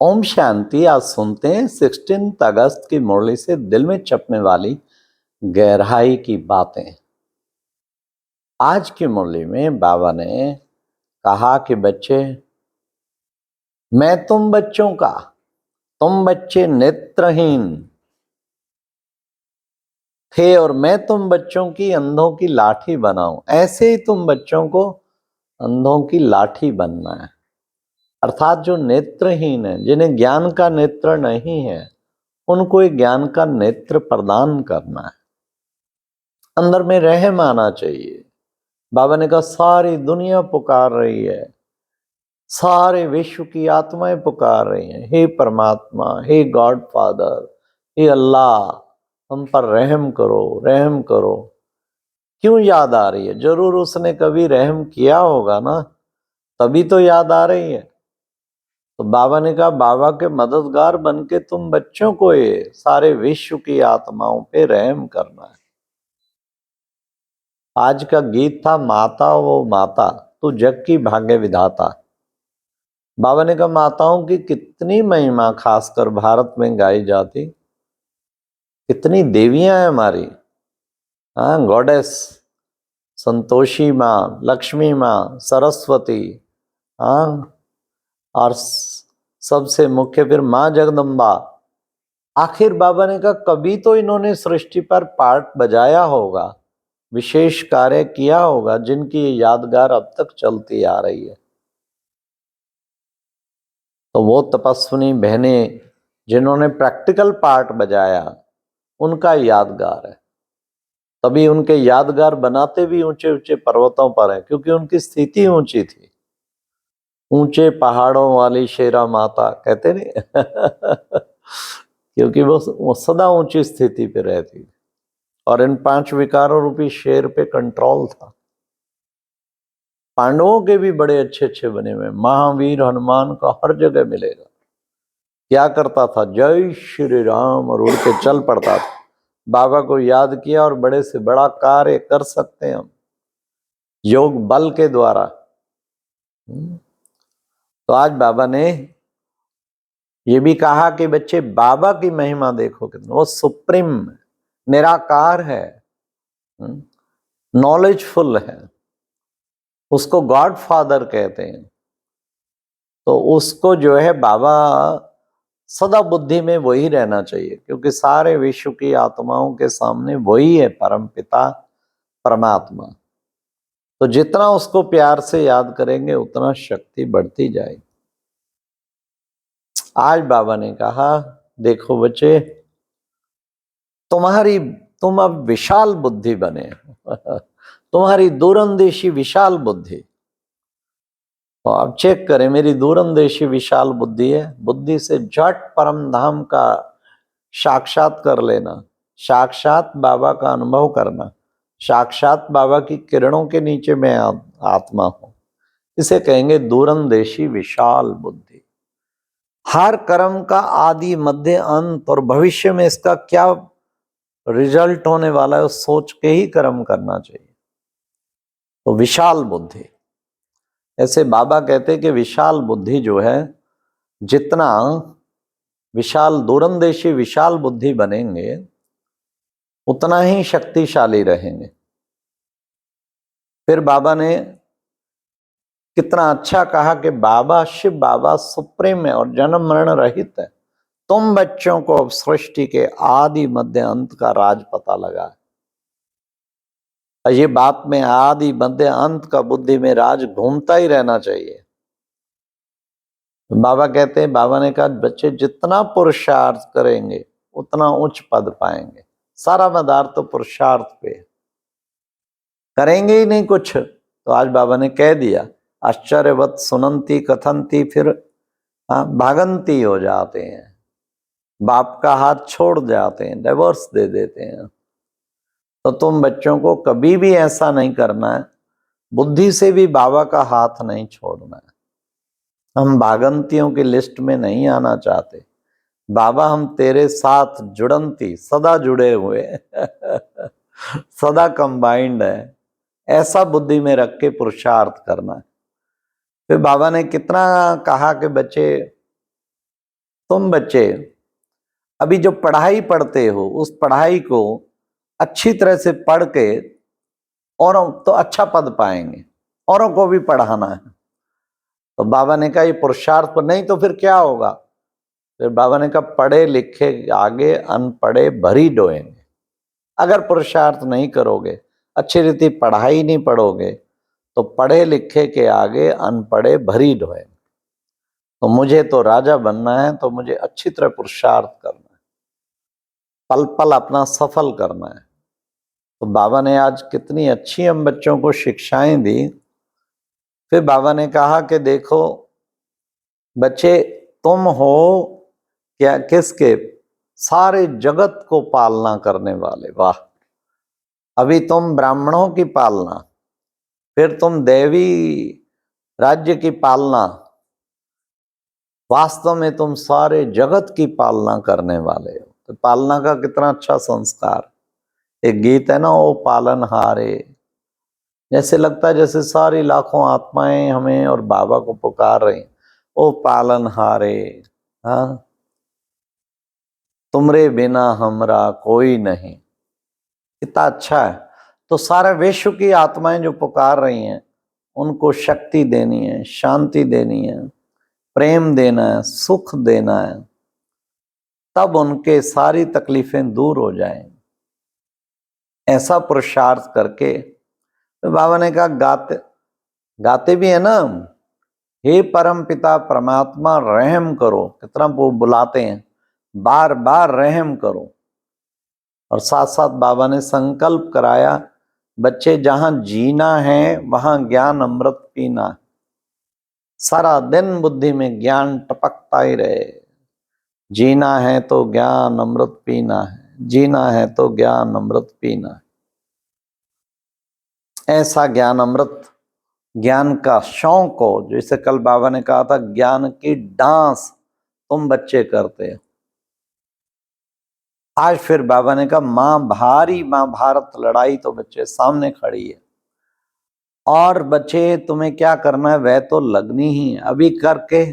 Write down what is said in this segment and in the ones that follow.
ओम शांति। आज सुनते हैं 16 अगस्त की मुरली से दिल में छपने वाली गहराई की बातें। आज की मुरली में बाबा ने कहा कि बच्चे, मैं तुम बच्चों का, तुम बच्चे नेत्रहीन थे और मैं तुम बच्चों की अंधों की लाठी बनाऊं, ऐसे ही तुम बच्चों को अंधों की लाठी बनना है। अर्थात जो नेत्रहीन है, जिन्हें ज्ञान का नेत्र नहीं है, उनको एक ज्ञान का नेत्र प्रदान करना है। अंदर में रहम आना चाहिए। बाबा ने कहा सारी दुनिया पुकार रही है, सारे विश्व की आत्माएं पुकार रही हैं, हे परमात्मा, हे गॉड फादर, हे अल्लाह, हम पर रहम करो, रहम करो। क्यों याद आ रही है? जरूर उसने कभी रहम किया होगा ना, तभी तो याद आ रही है। तो बाबा ने कहा बाबा के मददगार बन के तुम बच्चों को ये सारे विश्व की आत्माओं पे रहम करना है। आज का गीत था माता वो माता, तू जग की भाग्य विधाता। बाबा ने कहा माताओं की कितनी महिमा खासकर भारत में गाई जाती, कितनी देवियां हैं हमारी। हाँ, गॉडेस, संतोषी माँ, लक्ष्मी माँ, सरस्वती, हाँ, और सबसे मुख्य फिर माँ जगदम्बा। आखिर बाबा ने कहा कभी तो इन्होंने सृष्टि पर पार्ट बजाया होगा, विशेष कार्य किया होगा, जिनकी ये यादगार अब तक चलती आ रही है। तो वो तपस्विनी बहनें जिन्होंने प्रैक्टिकल पार्ट बजाया, उनका यादगार है। तभी उनके यादगार बनाते भी ऊंचे ऊंचे पर्वतों पर है, क्योंकि उनकी स्थिति ऊंची थी। ऊंचे पहाड़ों वाली शेरा माता कहते नहीं क्योंकि वो सदा ऊंची स्थिति पे रहती थी और इन 5 विकारों रूपी शेर पे कंट्रोल था। पांडवों के भी बड़े अच्छे अच्छे बने हुए, महावीर हनुमान का हर जगह मिलेगा। क्या करता था? जय श्री राम और उड़ के चल पड़ता था। बाबा को याद किया और बड़े से बड़ा कार्य कर सकते हैं हम योग बल के द्वारा। तो आज बाबा ने ये भी कहा कि बच्चे बाबा की महिमा देखो कितना, वो सुप्रीम निराकार है, नॉलेजफुल है, उसको गॉड फादर कहते हैं। तो उसको जो है बाबा सदा बुद्धि में वही रहना चाहिए, क्योंकि सारे विश्व की आत्माओं के सामने वही है परम पिता परमात्मा। तो जितना उसको प्यार से याद करेंगे उतना शक्ति बढ़ती जाएगी। आज बाबा ने कहा देखो बच्चे, तुम अब विशाल बुद्धि बने तुम्हारी दूरंदेशी विशाल बुद्धि। तो आप चेक करें, मेरी दूरंदेशी विशाल बुद्धि है। बुद्धि से झट परम धाम का साक्षात कर लेना, साक्षात बाबा का अनुभव करना, साक्षात बाबा की किरणों के नीचे मैं आत्मा हूं, इसे कहेंगे दूरंदेशी विशाल बुद्धि। हर कर्म का आदि मध्य अंत और भविष्य में इसका क्या रिजल्ट होने वाला है, सोच के ही कर्म करना चाहिए। तो विशाल बुद्धि, ऐसे बाबा कहते कि विशाल बुद्धि जो है, जितना विशाल दूरंदेशी विशाल बुद्धि बनेंगे उतना ही शक्तिशाली रहेंगे। फिर बाबा ने कितना अच्छा कहा कि बाबा, शिव बाबा सुप्रीम है और जन्म मरण रहित है। तुम बच्चों को अब सृष्टि के आदि मध्य अंत का राज पता लगा है। ये बात में आदि मध्य अंत का बुद्धि में राज घूमता ही रहना चाहिए। बाबा कहते हैं, बाबा ने कहा बच्चे जितना पुरुषार्थ करेंगे उतना उच्च पद पाएंगे। सारा मदार तो पुरुषार्थ पे, करेंगे ही नहीं कुछ तो आज बाबा ने कह दिया, आश्चर्यवत सुनंती कथनती, फिर भागंती हो जाते हैं, बाप का हाथ छोड़ जाते हैं, डिवोर्स दे देते हैं। तो तुम बच्चों को कभी भी ऐसा नहीं करना है, बुद्धि से भी बाबा का हाथ नहीं छोड़ना है। हम भागंतियों की लिस्ट में नहीं आना चाहते। बाबा हम तेरे साथ जुड़ंती, सदा जुड़े हुए सदा कंबाइंड है, ऐसा बुद्धि में रख के पुरुषार्थ करना है। फिर बाबा ने कितना कहा कि बच्चे तुम बच्चे अभी जो पढ़ाई पढ़ते हो उस पढ़ाई को अच्छी तरह से पढ़ के और तो अच्छा पद पाएंगे, औरों को भी पढ़ाना है। तो बाबा ने कहा ये पुरुषार्थ पर नहीं तो फिर क्या होगा? फिर बाबा ने कहा पढ़े लिखे आगे अनपढ़े भरी डोएंगे। अगर पुरुषार्थ नहीं करोगे, अच्छी रीति पढ़ाई नहीं पढ़ोगे, तो पढ़े लिखे के आगे अनपढ़े भरी डोएंगे। तो मुझे तो राजा बनना है, तो मुझे अच्छी तरह पुरुषार्थ करना है, पल पल अपना सफल करना है। तो बाबा ने आज कितनी अच्छी हम बच्चों को शिक्षाएं दी। फिर बाबा ने कहा कि देखो बच्चे, तुम हो क्या किसके? सारे जगत को पालना करने वाले। वाह! अभी तुम ब्राह्मणों की पालना, फिर तुम देवी राज्य की पालना, वास्तव में तुम सारे जगत की पालना करने वाले हो। तो पालना का कितना अच्छा संस्कार। एक गीत है ना, ओ पालनहारे, जैसे लगता है जैसे सारी लाखों आत्माएं हमें और बाबा को पुकार रही, ओ पालनहारे, हाँ, तुमरे बिना हमरा कोई नहीं। कितना अच्छा है। तो सारे विश्व की आत्माएं जो पुकार रही हैं, उनको शक्ति देनी है, शांति देनी है, प्रेम देना है, सुख देना है, तब उनके सारी तकलीफें दूर हो जाएंगी। ऐसा पुरुषार्थ करके तो बाबा ने कहा गाते गाते भी है ना, हे परम पिता परमात्मा रहम करो। कितना वो बुलाते हैं, बार बार रहम करो। और साथ साथ बाबा ने संकल्प कराया, बच्चे जहां जीना है वहां ज्ञान अमृत पीना है। सारा दिन बुद्धि में ज्ञान टपकता ही रहे। जीना है तो ज्ञान अमृत पीना है, जीना है तो ज्ञान अमृत पीना है। ऐसा ज्ञान अमृत, ज्ञान का शौक हो, जैसे कल बाबा ने कहा था ज्ञान की डांस तुम बच्चे करते हो। आज फिर बाबा ने कहा भारी महाभारत लड़ाई तो बच्चे सामने खड़ी है, और बच्चे तुम्हें क्या करना है वह तो लगनी ही है। अभी करके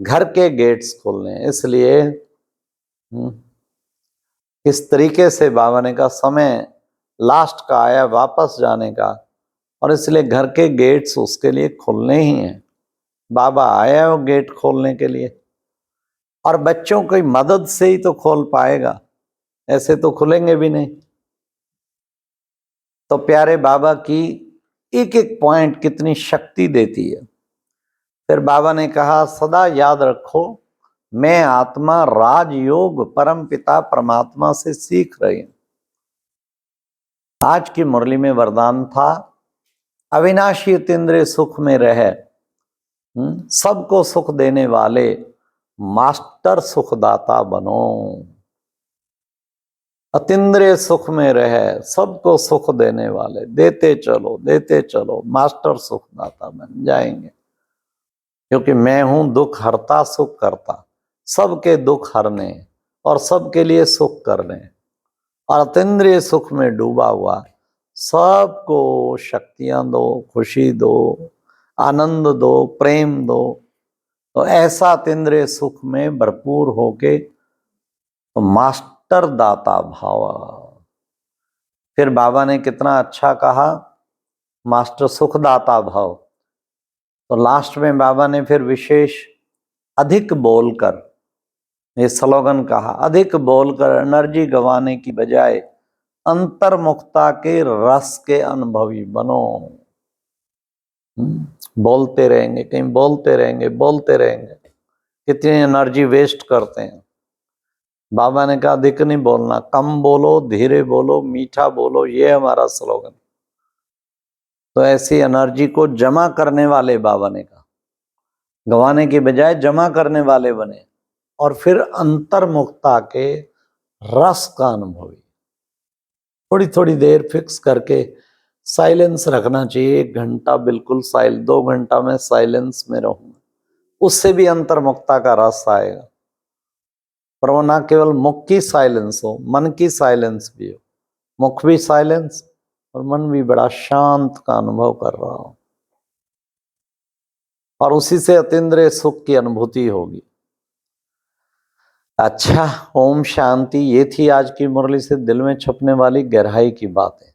घर के गेट्स खोलने हैं। इसलिए इस तरीके से बाबा ने कहा समय लास्ट का आया वापस जाने का, और इसलिए घर के गेट्स उसके लिए खोलने ही हैं। बाबा आया है वो गेट खोलने के लिए, और बच्चों की मदद से ही तो खोल पाएगा, ऐसे तो खुलेंगे भी नहीं। तो प्यारे बाबा की एक एक पॉइंट कितनी शक्ति देती है। फिर बाबा ने कहा सदा याद रखो, मैं आत्मा राजयोग परम पिता परमात्मा से सीख रही हूं। आज की मुरली में वरदान था, अविनाशी अतीन्द्रिय सुख में रहे, सबको सुख देने वाले मास्टर सुखदाता बनो। अतीन्द्रिय सुख में रहे, सबको सुख देने वाले, देते चलो, मास्टर सुखदाता बन जाएंगे। क्योंकि मैं हूं दुख हरता सुख करता, सबके दुख हरने और सबके लिए सुख करने, और अतीन्द्रिय सुख में डूबा हुआ सबको शक्तियां दो, खुशी दो, आनंद दो, प्रेम दो। तो ऐसा अतीन्द्रिय सुख में भरपूर होके तो मास्टर दाता भाव। फिर बाबा ने कितना अच्छा कहा, मास्टर सुखदाता भाव। तो लास्ट में बाबा ने फिर विशेष अधिक बोलकर ये स्लोगन कहा, अधिक बोलकर एनर्जी गंवाने की बजाय अंतर्मुखता के रस के अनुभवी बनो। बोलते रहेंगे, कहीं बोलते रहेंगे, कितनी एनर्जी वेस्ट करते हैं। बाबा ने कहा अधिक नहीं बोलना, कम बोलो, धीरे बोलो, मीठा बोलो, ये हमारा स्लोगन। तो ऐसी एनर्जी को जमा करने वाले बाबा ने कहा, गंवाने की बजाय जमा करने वाले बने। और फिर अंतर्मुखता के रस का अनुभवी। थोड़ी थोड़ी देर फिक्स करके साइलेंस रखना चाहिए, 1 घंटा बिल्कुल साइलेंस, 2 घंटा में साइलेंस में रहूंगा, उससे भी अंतर्मुखता का रस आएगा। पर वो ना केवल मुख की साइलेंस हो, मन की साइलेंस भी हो, मुख भी साइलेंस और मन भी बड़ा शांत का अनुभव कर रहा हो, और उसी से अतीन्द्रिय सुख की अनुभूति होगी। अच्छा, ओम शांति। ये थी आज की मुरली से दिल में छुपने वाली गहराई की बातें।